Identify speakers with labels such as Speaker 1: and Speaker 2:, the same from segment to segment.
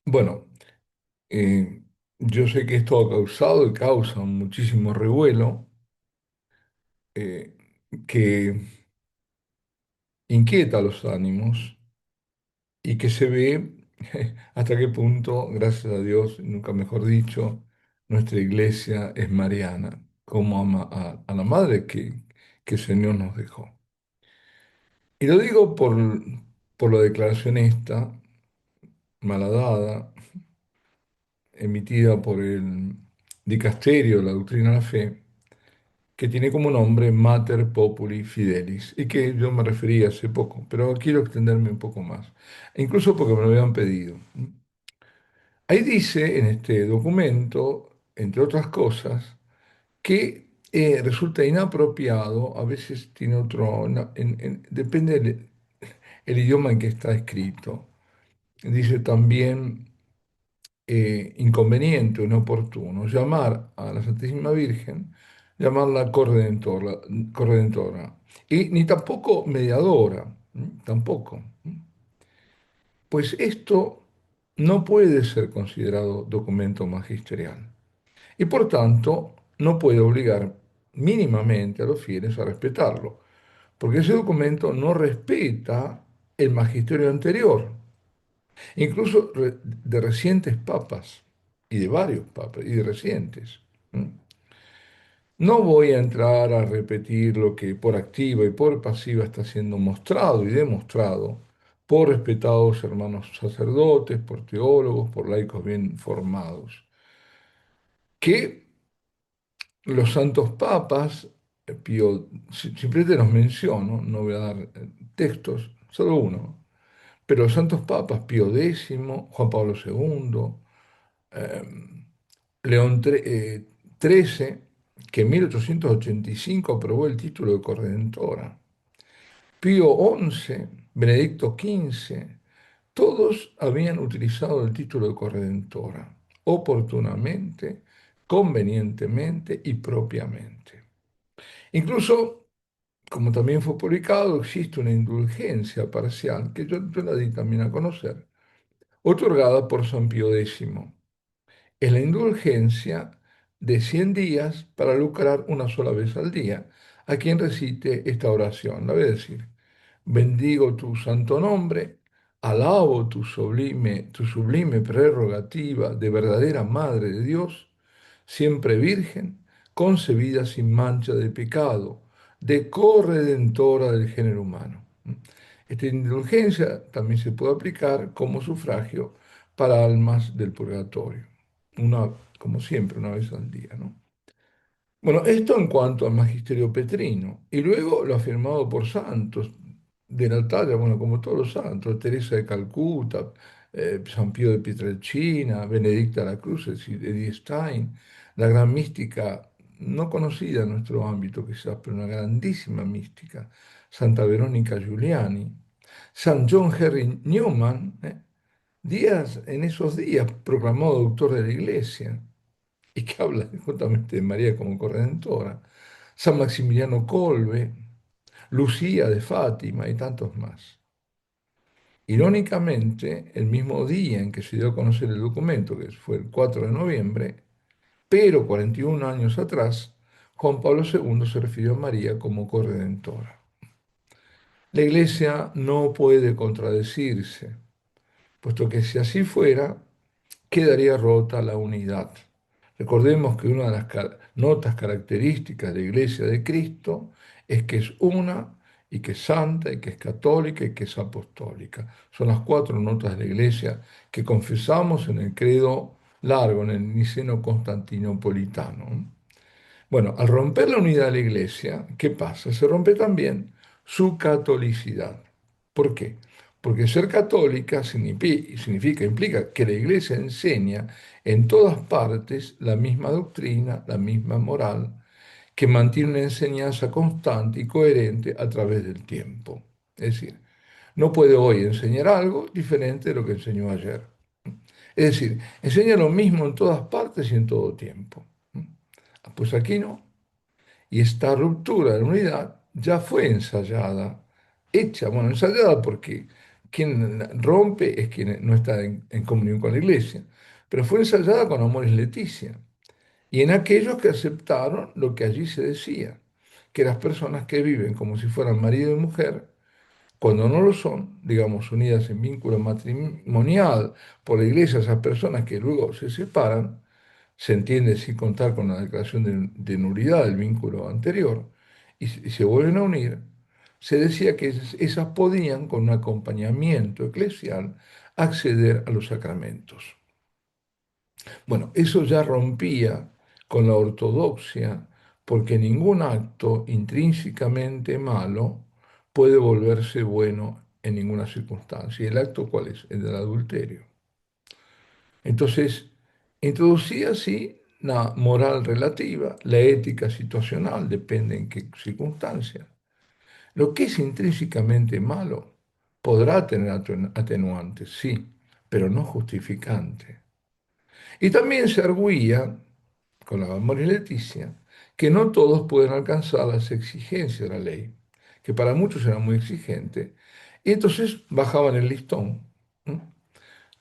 Speaker 1: Bueno, eh, yo sé que esto ha causado y causa muchísimo revuelo, eh, que inquieta los ánimos y que se ve hasta qué punto, gracias a Dios, nunca mejor dicho, nuestra iglesia es mariana, como ama a la madre que el Señor nos dejó. Y lo digo por la declaración esta, malhadada, emitida por el Dicasterio de la Doctrina de la Fe, que tiene como nombre Mater Populi Fidelis, y que yo me referí hace poco, pero quiero extenderme un poco más, e incluso porque me lo habían pedido. Ahí dice en este documento, entre otras cosas, que resulta inapropiado, a veces tiene otro, depende del el idioma en que está escrito. Dice también inconveniente o inoportuno llamar a la Santísima Virgen, llamarla corredentora, y ni tampoco mediadora, tampoco. Pues esto no puede ser considerado documento magisterial y por tanto no puede obligar mínimamente a los fieles a respetarlo, porque ese documento no respeta el magisterio anterior, incluso de recientes papas, y de varios papas, y de recientes. ¿Mm? No voy a entrar a repetir lo que por activa y por pasiva está siendo mostrado y demostrado por respetados hermanos sacerdotes, por teólogos, por laicos bien formados, que los santos papas, simplemente los menciono, no voy a dar textos, solo uno, pero los santos papas, Pío X, Juan Pablo II, eh, León XIII, que en 1885 aprobó el título de corredentora, Pío XI, Benedicto XV, todos habían utilizado el título de corredentora, oportunamente, convenientemente y propiamente. Incluso, como también fue publicado, existe una indulgencia parcial, que yo la di también a conocer, otorgada por San Pío X. Es la indulgencia de 100 días para lucrar una sola vez al día a quien recite esta oración. La voy a decir: bendigo tu santo nombre, alabo tu sublime prerrogativa de verdadera Madre de Dios, siempre virgen, concebida sin mancha de pecado, de corredentora del género humano. Esta indulgencia también se puede aplicar como sufragio para almas del purgatorio, una, como siempre, una vez al día, ¿no? Bueno, esto en cuanto al magisterio petrino, y luego lo afirmado por santos de la talla, bueno, como todos los santos, Teresa de Calcuta, San Pío de Pietrelcina, Benedicta de la Cruz, es decir, Edith Stein, la gran mística, no conocida en nuestro ámbito quizás, pero una grandísima mística, Santa Verónica Giuliani, San John Henry Newman, en esos días proclamado doctor de la Iglesia, y que habla justamente de María como corredentora, San Maximiliano Kolbe, Lucía de Fátima y tantos más. Irónicamente, el mismo día en que se dio a conocer el documento, que fue el 4 de noviembre, pero 41 años atrás, Juan Pablo II se refirió a María como corredentora. La Iglesia no puede contradecirse, puesto que si así fuera, quedaría rota la unidad. Recordemos que una de las notas características de la Iglesia de Cristo es que es una y que es santa y que es católica y que es apostólica. Son las cuatro notas de la Iglesia que confesamos en el credo largo, en el niceno constantinopolitano. Bueno, al romper la unidad de la Iglesia, ¿qué pasa? Se rompe también su catolicidad. ¿Por qué? Porque ser católica implica que la Iglesia enseña en todas partes la misma doctrina, la misma moral, que mantiene una enseñanza constante y coherente a través del tiempo. Es decir, no puede hoy enseñar algo diferente de lo que enseñó ayer. Es decir, enseña lo mismo en todas partes y en todo tiempo. Pues aquí no. Y esta ruptura de la unidad ya fue ensayada, hecha, bueno, ensayada porque quien rompe es quien no está en comunión con la iglesia, pero fue ensayada con Amoris Laetitia y en aquellos que aceptaron lo que allí se decía, que las personas que viven como si fueran marido y mujer, cuando no lo son, digamos, unidas en vínculo matrimonial por la iglesia, esas personas que luego se separan, se entiende sin contar con la declaración de nulidad del vínculo anterior, y se vuelven a unir, se decía que esas podían, con un acompañamiento eclesial, acceder a los sacramentos. Bueno, eso ya rompía con la ortodoxia, porque ningún acto intrínsecamente malo puede volverse bueno en ninguna circunstancia. ¿Y el acto cuál es? El del adulterio. Entonces, introducía así la moral relativa, la ética situacional, depende en qué circunstancia. Lo que es intrínsecamente malo podrá tener atenuantes, sí, pero no justificante. Y también se arguía, con la memoria Leticia, que no todos pueden alcanzar las exigencias de la ley, que para muchos era muy exigente, y entonces bajaban el listón. ¿Mm?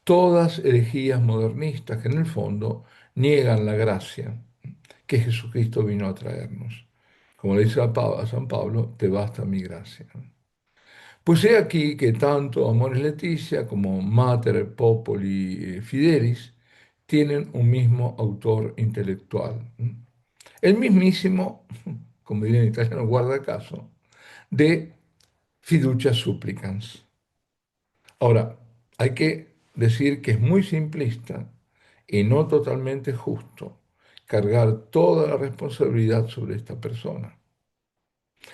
Speaker 1: Todas herejías modernistas que en el fondo niegan la gracia que Jesucristo vino a traernos. Como le dice a San Pablo, te basta mi gracia. Pues he aquí que tanto Amoris Laetitia como Mater Populi Fidelis tienen un mismo autor intelectual. El mismísimo, como diría en italiano, guardacaso, de Fiducia Supplicans. Ahora, hay que decir que es muy simplista y no totalmente justo cargar toda la responsabilidad sobre esta persona.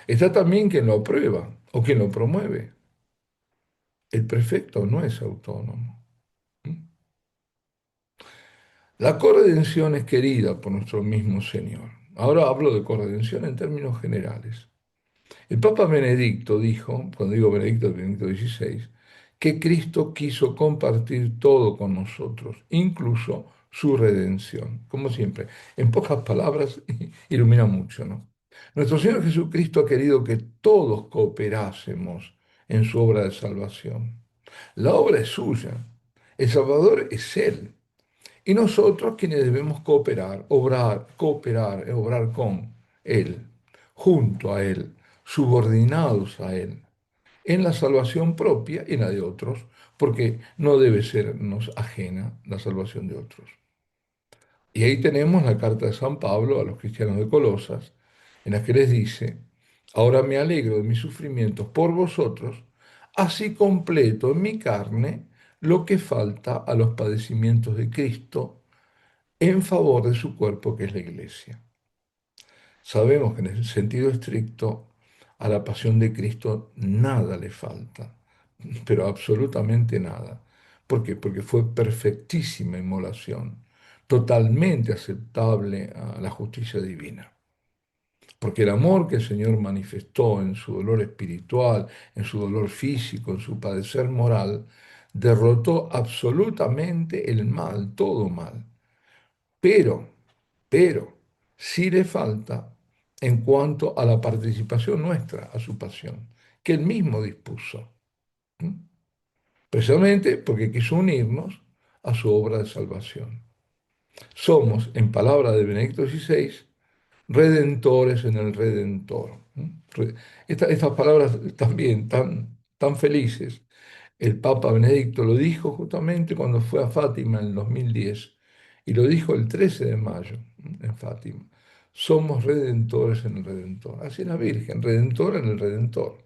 Speaker 1: Está también quien lo aprueba o quien lo promueve. El prefecto no es autónomo. La corredención es querida por nuestro mismo Señor. Ahora hablo de corredención en términos generales. El Papa Benedicto dijo, cuando digo Benedicto, Benedicto XVI, que Cristo quiso compartir todo con nosotros, incluso su redención. Como siempre, en pocas palabras, ilumina mucho, ¿no? Nuestro Señor Jesucristo ha querido que todos cooperásemos en su obra de salvación. La obra es suya, el Salvador es Él. Y nosotros quienes debemos obrar con Él, junto a Él, subordinados a Él, en la salvación propia y en la de otros, porque no debe sernos ajena la salvación de otros. Y ahí tenemos la carta de San Pablo a los cristianos de Colosas, en la que les dice, ahora me alegro de mis sufrimientos por vosotros, así completo en mi carne lo que falta a los padecimientos de Cristo en favor de su cuerpo que es la iglesia. Sabemos que en el sentido estricto a la pasión de Cristo nada le falta, pero absolutamente nada. ¿Por qué? Porque fue perfectísima inmolación, totalmente aceptable a la justicia divina. Porque el amor que el Señor manifestó en su dolor espiritual, en su dolor físico, en su padecer moral, derrotó absolutamente el mal, todo mal. Pero, pero, sí le falta en cuanto a la participación nuestra a su pasión, que él mismo dispuso, ¿m? Precisamente porque quiso unirnos a su obra de salvación. Somos, en palabra de Benedicto XVI, redentores en el Redentor. Estas palabras también tan felices, el Papa Benedicto lo dijo justamente cuando fue a Fátima en el 2010 y lo dijo el 13 de mayo en Fátima. Somos redentores en el Redentor. Así es la Virgen, redentora en el Redentor.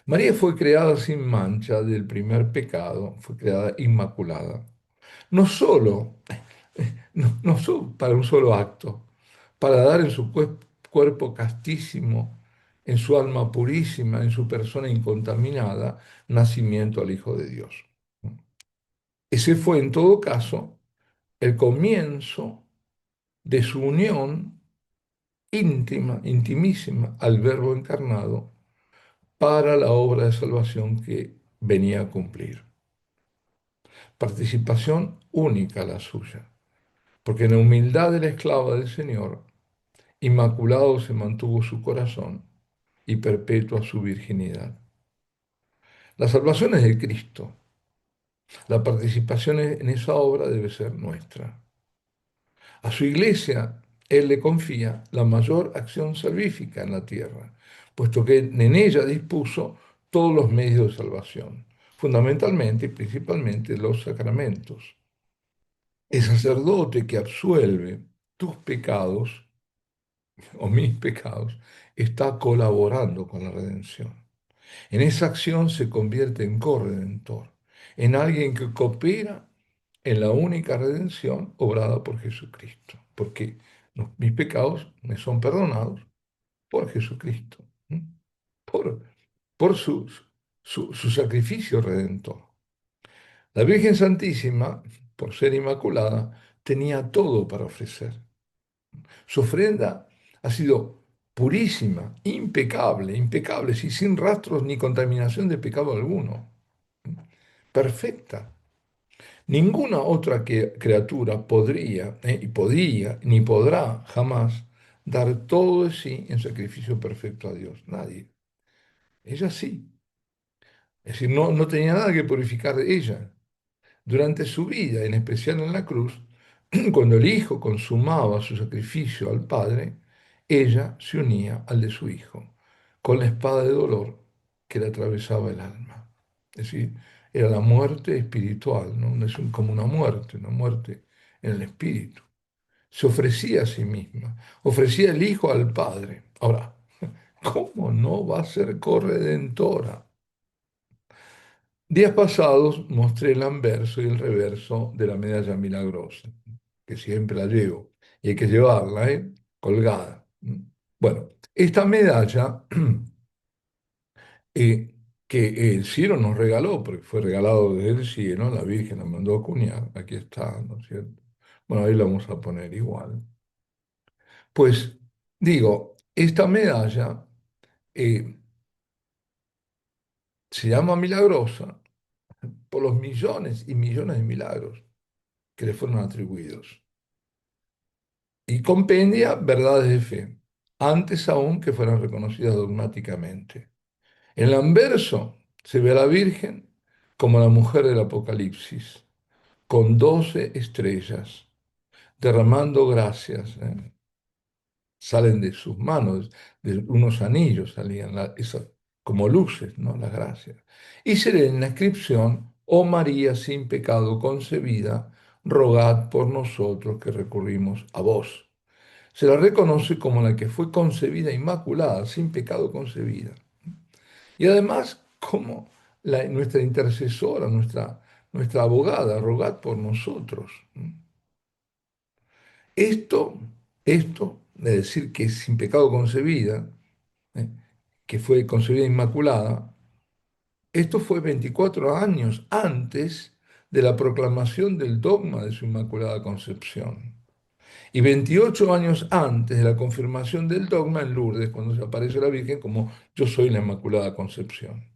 Speaker 1: María fue creada sin mancha del primer pecado, fue creada inmaculada. No solo, no solo para un solo acto, para dar en su cuerpo castísimo, en su alma purísima, en su persona incontaminada, nacimiento al Hijo de Dios. Ese fue en todo caso el comienzo de su unión íntima, intimísima al Verbo encarnado para la obra de salvación que venía a cumplir. Participación única la suya, porque en la humildad de la esclava del Señor, inmaculado se mantuvo su corazón y perpetua su virginidad. La salvación es de Cristo. La participación en esa obra debe ser nuestra. A su iglesia, Él le confía la mayor acción salvífica en la tierra, puesto que en ella dispuso todos los medios de salvación, fundamentalmente y principalmente los sacramentos. El sacerdote que absuelve tus pecados o mis pecados está colaborando con la redención. En esa acción se convierte en corredentor, en alguien que coopera en la única redención obrada por Jesucristo, porque mis pecados me son perdonados por Jesucristo, ¿m? por, por su sacrificio redentor. La Virgen Santísima, por ser inmaculada, tenía todo para ofrecer. Su ofrenda ha sido purísima, impecable, impecable, sí, sin rastros ni contaminación de pecado alguno. Perfecta. Ninguna otra criatura podría, y podía, ni podrá jamás dar todo de sí en sacrificio perfecto a Dios. Nadie. Ella sí. Es decir, no tenía nada que purificar de ella. Durante su vida, en especial en la cruz, cuando el Hijo consumaba su sacrificio al Padre, ella se unía al de su Hijo, con la espada de dolor que le atravesaba el alma. Es decir, era la muerte espiritual, ¿no? Es como una muerte en el espíritu. Se ofrecía a sí misma, ofrecía el Hijo al Padre. Ahora, ¿cómo no va a ser corredentora? Días pasados mostré el anverso y el reverso de la medalla milagrosa, que siempre la llevo, y hay que llevarla, ¿eh? Colgada. Bueno, esta medalla que el cielo nos regaló, porque fue regalado desde el cielo, la Virgen la mandó a acuñar, aquí está, ¿no es cierto? Bueno, ahí la vamos a poner igual. Pues digo, esta medalla eh, se llama milagrosa por los millones y millones de milagros que le fueron atribuidos. Y compendia verdades de fe, antes aún que fueran reconocidas dogmáticamente. En el anverso se ve a la Virgen como la mujer del Apocalipsis, con 12 estrellas, derramando gracias. Salen de sus manos, de unos anillos salían como luces, ¿no? Las gracias. Y se lee en la inscripción, oh María sin pecado concebida, rogad por nosotros que recurrimos a vos. Se la reconoce como la que fue concebida inmaculada, sin pecado concebida. Y además como nuestra intercesora, nuestra abogada, rogad por nosotros. Esto de decir que es sin pecado concebida, ¿eh? Que fue concebida inmaculada, esto fue 24 años antes de la proclamación del dogma de su inmaculada concepción. Y 28 años antes de la confirmación del dogma en Lourdes, cuando se aparece la Virgen como yo soy la Inmaculada Concepción.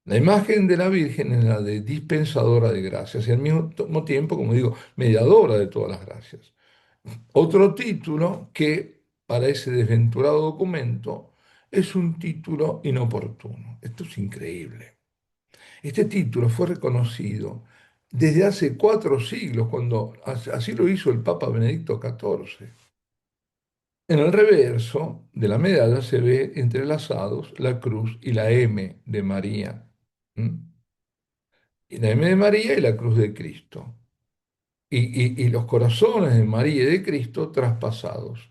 Speaker 1: La imagen de la Virgen es la de dispensadora de gracias y al mismo tiempo, como digo, mediadora de todas las gracias. Otro título que para ese desventurado documento es un título inoportuno. Esto es increíble. Este título fue reconocido desde hace 4 siglos, cuando así lo hizo el Papa Benedicto XIV. En el reverso de la medalla se ve entrelazados la cruz y la M de María. ¿Mm? Y la M de María y la cruz de Cristo. Y los corazones de María y de Cristo traspasados,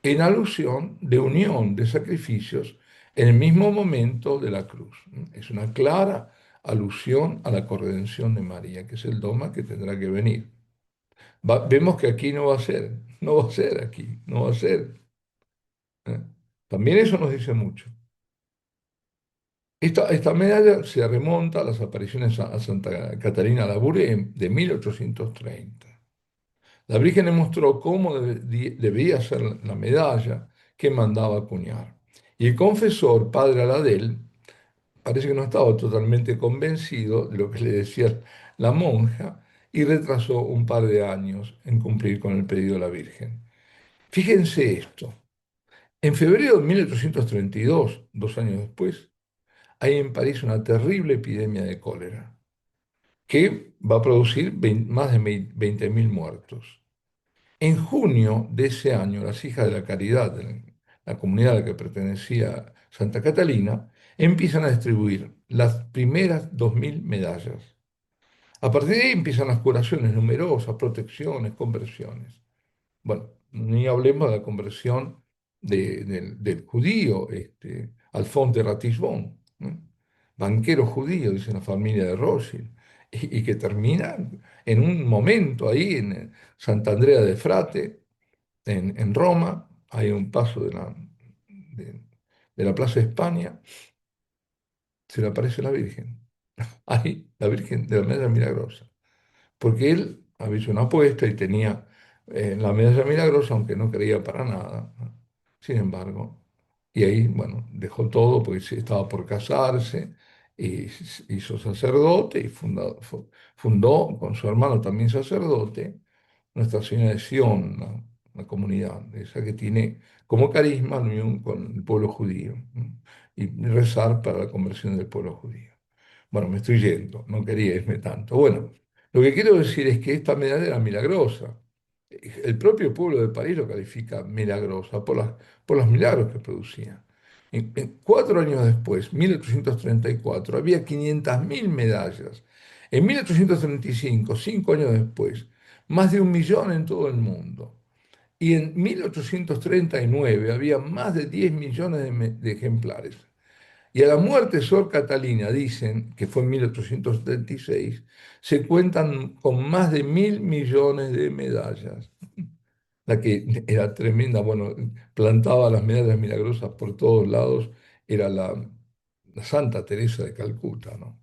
Speaker 1: en alusión de unión de sacrificios en el mismo momento de la cruz. Es una clara alusión a la corredención de María, que es el dogma que tendrá que venir. Vemos que aquí no va a ser, no va a ser aquí, no va a ser. ¿Eh? También eso nos dice mucho. Esta medalla se remonta a las apariciones a Santa Catarina Labouré de 1830. La Virgen le mostró cómo debía ser la medalla que mandaba acuñar. Y el confesor, padre Aladel, parece que no estaba totalmente convencido de lo que le decía la monja y retrasó un par de años en cumplir con el pedido de la Virgen. Fíjense esto. En febrero de 1832, 2 años después, hay en París una terrible epidemia de cólera que va a producir más de 20.000 muertos. En junio de ese año, las Hijas de la Caridad, de la comunidad a la que pertenecía Santa Catalina, empiezan a distribuir las primeras 2.000 medallas. A partir de ahí empiezan las curaciones numerosas, protecciones, conversiones. Bueno, ni hablemos de la conversión del judío, Alphonse de Ratisbonne, ¿no? Banquero judío, dice la familia de Rothschild, y que termina en un momento ahí en Sant'Andrea de Frate, en Roma, hay un paso de, de la Plaza de España, se le aparece la Virgen, ahí, la Virgen de la Medalla Milagrosa, porque él había hecho una apuesta y tenía la medalla milagrosa, aunque no creía para nada, ¿no? Sin embargo, y ahí, bueno, dejó todo porque estaba por casarse y se hizo sacerdote y fundó con su hermano también sacerdote Nuestra Señora de Sion, la comunidad, esa que tiene como carisma la unión con el pueblo judío, ¿no? Y rezar para la conversión del pueblo judío. Bueno, me estoy yendo, no quería irme tanto. Bueno, lo que quiero decir es que esta medalla era milagrosa. El propio pueblo de París lo califica milagrosa por los milagros que producía. 4 años después, 1834, había 500.000 medallas. En 1835, 5 años después, más de 1.000.000 en todo el mundo. Y en 1839 había más de 10 millones de ejemplares. Y a la muerte de Sor Catalina, dicen, que fue en 1876, se cuentan con más de 1.000.000.000 de medallas. La que era tremenda, bueno, plantaba las medallas milagrosas por todos lados, era la Santa Teresa de Calcuta, ¿no?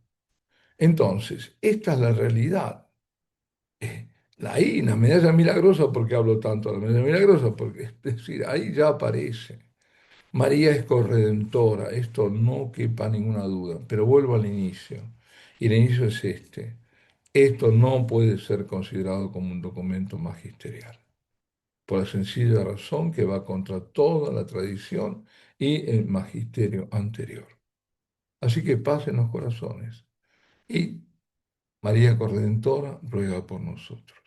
Speaker 1: Entonces, esta es la realidad. Eh, Ahí, la medalla milagrosa, ¿por qué hablo tanto de la medalla milagrosa? Porque, es decir, ahí ya aparece. María es corredentora, esto no quepa ninguna duda, pero vuelvo al inicio. Y el inicio es este. Esto no puede ser considerado como un documento magisterial, por la sencilla razón que va contra toda la tradición y el magisterio anterior. Así que paz en los corazones y María Corredentora ruega por nosotros.